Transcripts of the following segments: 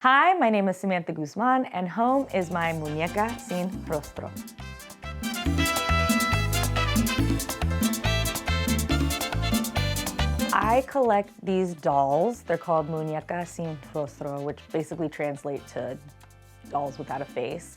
Hi, my name is Samantha Guzman, and home is my Muñeca sin rostro. I collect these dolls. They're called Muñeca sin rostro, which basically translate to dolls without a face.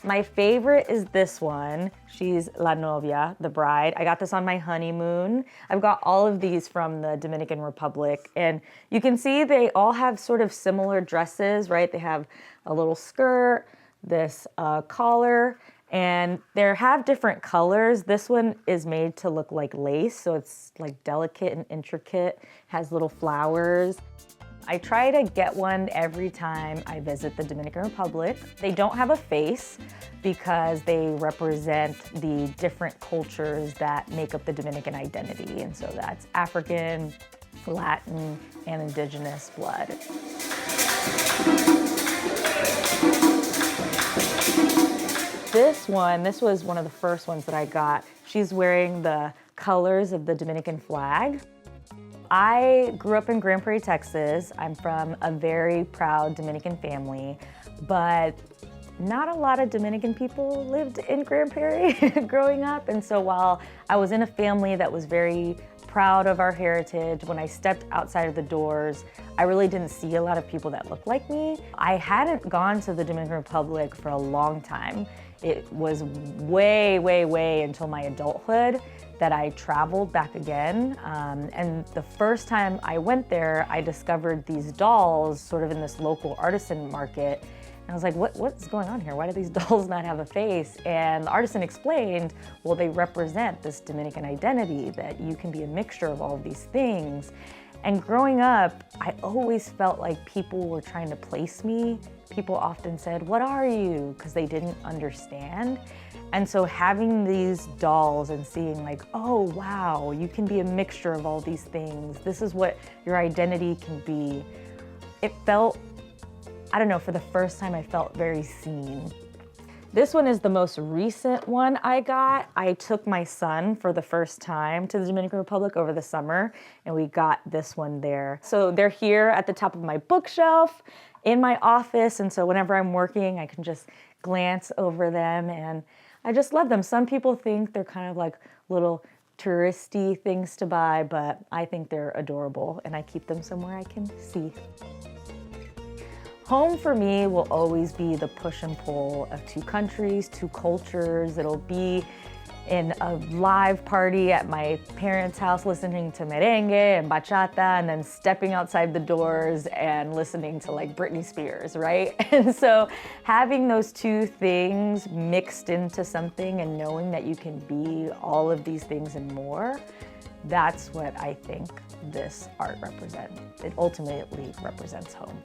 My favorite is this one. She's La Novia, the bride. I got this on my honeymoon. I've got all of these from the Dominican Republic, and you can see they all have sort of similar dresses, right? They have a little skirt, this collar, and they have different colors. This one is made to look like lace, so it's like delicate and intricate, has little flowers. I try to get one every time I visit the Dominican Republic. They don't have a face because they represent the different cultures that make up the Dominican identity. And so that's African, Latin, and indigenous blood. This was one of the first ones that I got. She's wearing the colors of the Dominican flag. I grew up in Grand Prairie, Texas. I'm from a very proud Dominican family, but not a lot of Dominican people lived in Grand Prairie growing up. And so while I was in a family that was very proud of our heritage, when I stepped outside of the doors, I really didn't see a lot of people that looked like me. I hadn't gone to the Dominican Republic for a long time. It was way until my adulthood that I traveled back again. And the first time I went there, I discovered these dolls sort of in this local artisan market. And I was like, what's going on here? Why do these dolls not have a face? And the artisan explained, well, they represent this Dominican identity, that you can be a mixture of all of these things. And growing up, I always felt like people were trying to place me. People often said, "What are you?" because they didn't understand. And so having these dolls and seeing like, oh wow, you can be a mixture of all these things. This is what your identity can be. It felt, I don't know, for the first time I felt very seen. This one is the most recent one I got. I took my son for the first time to the Dominican Republic over the summer, and we got this one there. So they're here at the top of my bookshelf in my office, and so whenever I'm working, I can just glance over them, and I just love them. Some people think they're kind of like little touristy things to buy, but I think they're adorable, and I keep them somewhere I can see. Home for me will always be the push and pull of two countries, two cultures. It'll be in a live party at my parents' house listening to merengue and bachata, and then stepping outside the doors and listening to like Britney Spears, right? And so having those two things mixed into something and knowing that you can be all of these things and more, that's what I think this art represents. It ultimately represents home.